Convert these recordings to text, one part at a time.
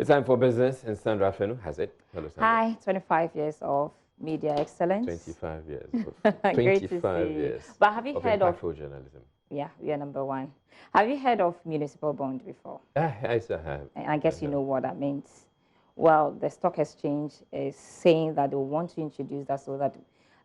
It's time for business, and Sandra Fenu has it. Hello, Sandra. Hi, 25 years of media excellence. 25 years. Great to 25 see years. But have you heard of journalism? Yeah, we are number one. Have you heard of municipal bond before? I still have. And I guess you know what that means. Well, the stock exchange is saying that they want to introduce that so that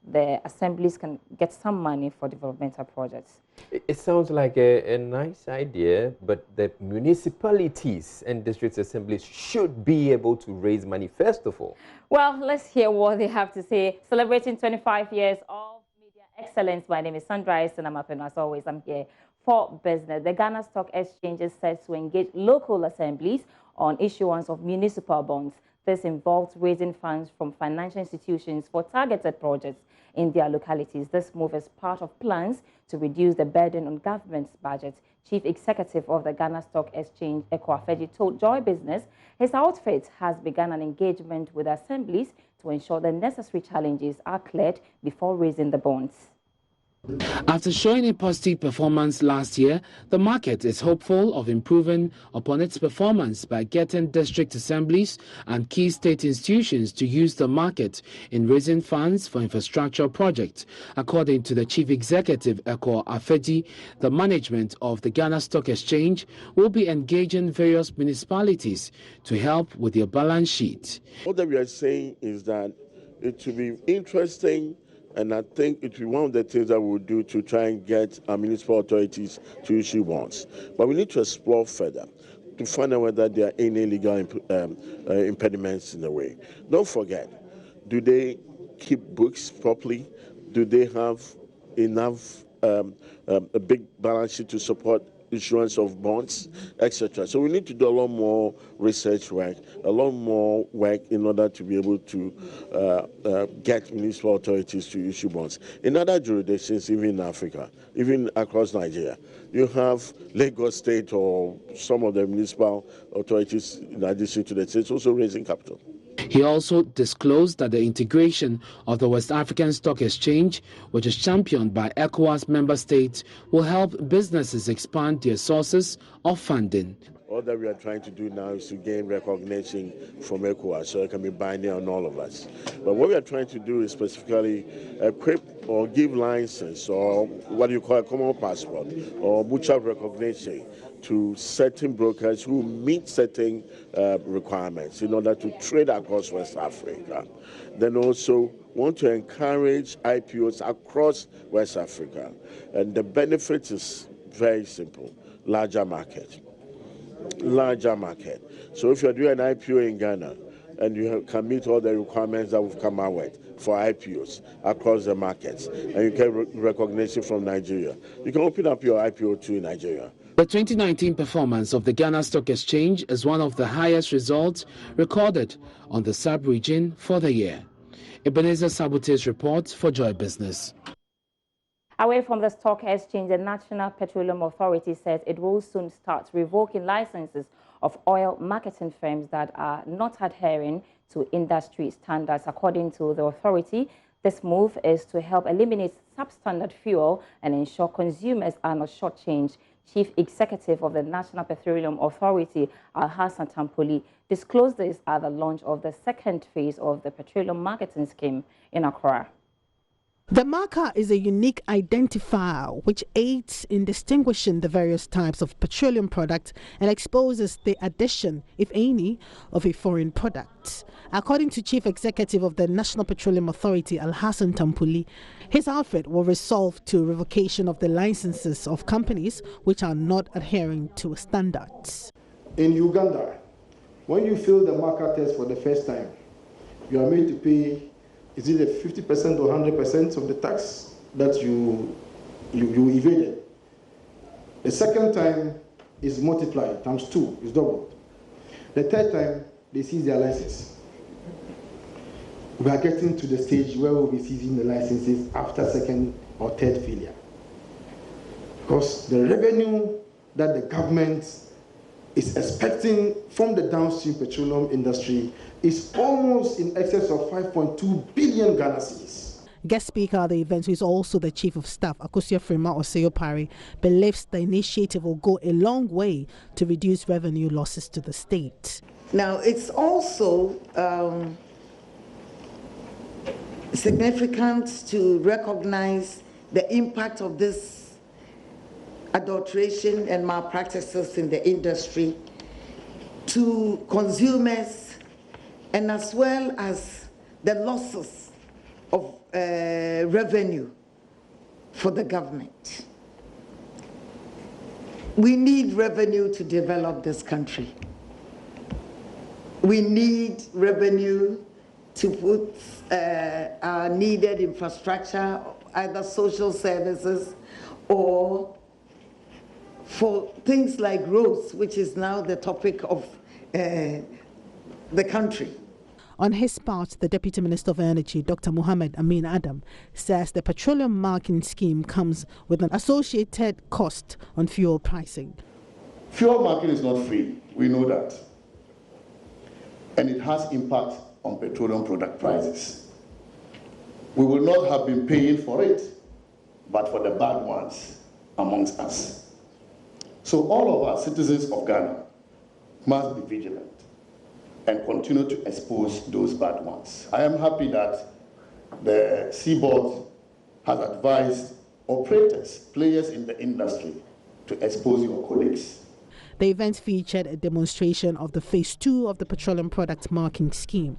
the assemblies can get some money for developmental projects. It sounds like a nice idea, but the municipalities and district assemblies should be able to raise money first of all. Well, let's hear what they have to say. Celebrating 25 years of media excellence. My name is Sandra, and I'm up, and as always, I'm here for business. The Ghana Stock Exchange is set to engage local assemblies on issuance of municipal bonds. This involves raising funds from financial institutions for targeted projects in their localities. This move is part of plans to reduce the burden on government's budget. Chief Executive of the Ghana Stock Exchange, Ekwafeji, told Joy Business his outfit has begun an engagement with assemblies to ensure the necessary challenges are cleared before raising the bonds. After showing a positive performance last year, the market is hopeful of improving upon its performance by getting district assemblies and key state institutions to use the market in raising funds for infrastructure projects. According to the Chief Executive, Eko Afeji, the management of the Ghana Stock Exchange will be engaging various municipalities to help with their balance sheet. What we are saying is that it will be interesting, and I think it will be one of the things that we'll do to try and get our municipal authorities to issue bonds. But we need to explore further to find out whether there are any legal impediments in the way. Don't forget, do they keep books properly? Do they have enough a big balance sheet to support issuance of bonds, etc. So we need to do a lot more research work, a lot more work in order to be able to get municipal authorities to issue bonds. In other jurisdictions, even in Africa, even across Nigeria, you have Lagos State or some of the municipal authorities in addition to the states also raising capital. He also disclosed that the integration of the West African Stock Exchange, which is championed by ECOWAS member states, will help businesses expand their sources of funding. All that we are trying to do now is to gain recognition from ECOWAS so it can be binding on all of us. But what we are trying to do is specifically equip or give license or what you call a common passport or mutual recognition to certain brokers who meet certain requirements in order to trade across West Africa. Then also want to encourage IPOs across West Africa. And the benefit is very simple: larger market. Larger market. So if you're doing an IPO in Ghana and you can meet all the requirements that we've come out with for IPOs across the markets, and you get recognition from Nigeria, you can open up your IPO too in Nigeria. The 2019 performance of the Ghana Stock Exchange is one of the highest results recorded on the sub-region for the year. Ebenezer Sabute's report for Joy Business. Away from the stock exchange, the National Petroleum Authority says it will soon start revoking licenses of oil marketing firms that are not adhering to industry standards. According to the authority, this move is to help eliminate substandard fuel and ensure consumers are not shortchanged. Chief Executive of the National Petroleum Authority, Al-Hassan Tampoli, disclosed this at the launch of the second phase of the petroleum marketing scheme in Accra. The marker is a unique identifier which aids in distinguishing the various types of petroleum products and exposes the addition, if any, of a foreign product. According to Chief Executive of the National Petroleum Authority, Al-Hassan Tampoli, his outfit will resolve to revocation of the licenses of companies which are not adhering to standards. In Uganda, when you fill the marker test for the first time, you are made to pay, is it a 50% or 100% of the tax that you evaded? The second time is multiplied, times 2, is doubled. The third time, they seize their license. We are getting to the stage where we'll be seizing the licenses after second or third failure. Because the revenue that the government is expecting from the downstream petroleum industry is almost in excess of 5.2 billion Ghana cedis. Guest speaker at the event, who is also the Chief of Staff, Akosua Frema Oseo-Pari, believes the initiative will go a long way to reduce revenue losses to the state. Now, it's also significant to recognize the impact of this adulteration and malpractices in the industry to consumers, and as well as the losses of revenue for the government. We need revenue to develop this country. We need revenue to put our needed infrastructure, either social services or for things like roads, which is now the topic of the country. On his part, the Deputy Minister of Energy, Dr. Mohammed Amin Adam, says the petroleum marking scheme comes with an associated cost on fuel pricing. Fuel marking is not free, we know that. And it has impact on petroleum product prices. We will not have been paying for it, but for the bad ones amongst us. So all of our citizens of Ghana must be vigilant and continue to expose those bad ones. I am happy that the Seaboard has advised operators, players in the industry, to expose your colleagues. The event featured a demonstration of the Phase 2 of the Petroleum Product Marking Scheme.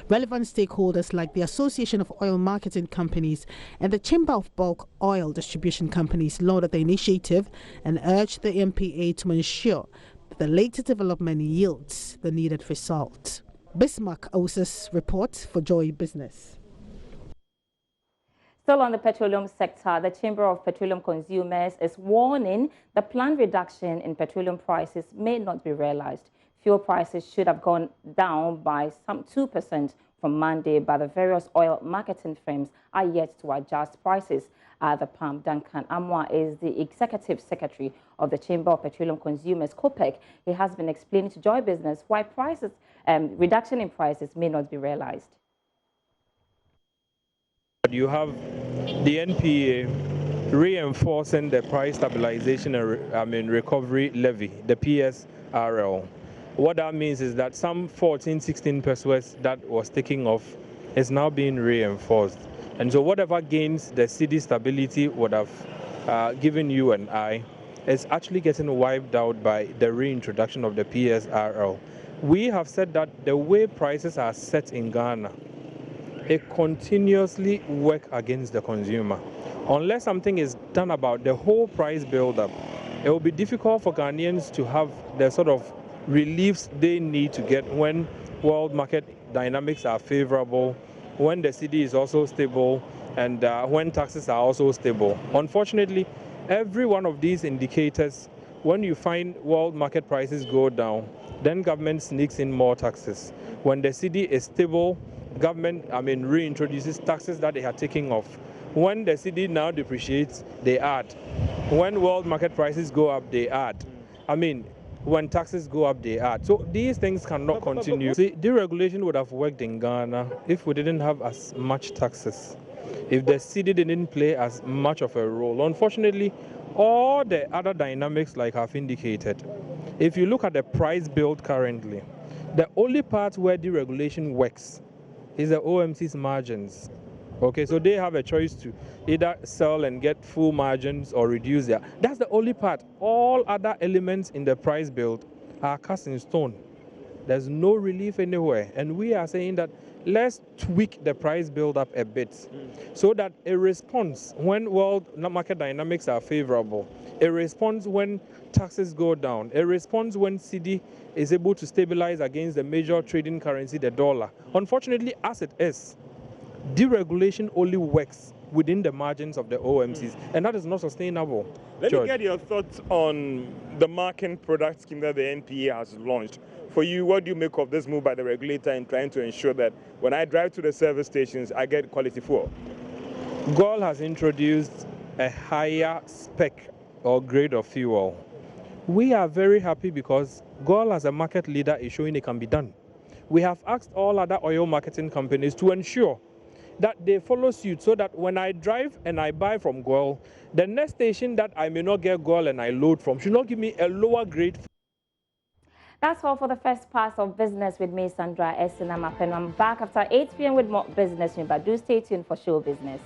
Relevant stakeholders like the Association of Oil Marketing Companies and the Chamber of Bulk Oil Distribution Companies lauded the initiative and urged the MPA to ensure that the latest development yields the needed result. Bismarck Osa's report for Joy Business. Still on the petroleum sector, the Chamber of Petroleum Consumers is warning the planned reduction in petroleum prices may not be realized. Fuel prices should have gone down by some 2% from Monday, but the various oil marketing firms are yet to adjust prices at the pump. Duncan Amwa is the Executive Secretary of the Chamber of Petroleum Consumers, COPEC. He has been explaining to Joy Business why reduction in prices may not be realized. You have the NPA reinforcing the price stabilization and recovery levy, the PSRL. What that means is that some 14-16 pesos that was taking off is now being reinforced. And so whatever gains the city stability would have given you and I is actually getting wiped out by the reintroduction of the PSRL. We have said that the way prices are set in Ghana, it continuously works against the consumer. Unless something is done about the whole price build-up, it will be difficult for Ghanaians to have the sort of reliefs they need to get when world market dynamics are favorable, when the city is also stable, and when taxes are also stable. Unfortunately, every one of these indicators, when you find world market prices go down, then government sneaks in more taxes. When the city is stable, government, reintroduces taxes that they are taking off. When the city now depreciates, they add. When world market prices go up, they add. When taxes go up, they add. So these things cannot continue. See, deregulation would have worked in Ghana if we didn't have as much taxes, if the city didn't play as much of a role. Unfortunately, all the other dynamics, like I've indicated, if you look at the price build currently, the only part where deregulation works is the OMC's margins. Okay, so they have a choice to either sell and get full margins or reduce their. That's the only part. All other elements in the price build are cast in stone. There's no relief anywhere. And we are saying that let's tweak the price build up a bit so that it responds when world market dynamics are favorable. It responds when taxes go down. It responds when cedi is able to stabilize against the major trading currency, the dollar. Unfortunately, as it is, deregulation only works within the margins of the OMCs, and that is not sustainable. Let me get your thoughts on the marking product scheme that the NPA has launched. For you, what do you make of this move by the regulator in trying to ensure that when I drive to the service stations, I get quality fuel? GOL has introduced a higher spec or grade of fuel. We are very happy because GOL as a market leader is showing it can be done. We have asked all other oil marketing companies to ensure that they follow suit so that when I drive and I buy from Goil, the next station that I may not get Goil and I load from should not give me a lower grade. That's all for the first part of Business with me, Sandra S. I'm back after 8 p.m. with more business news, but do stay tuned for show business.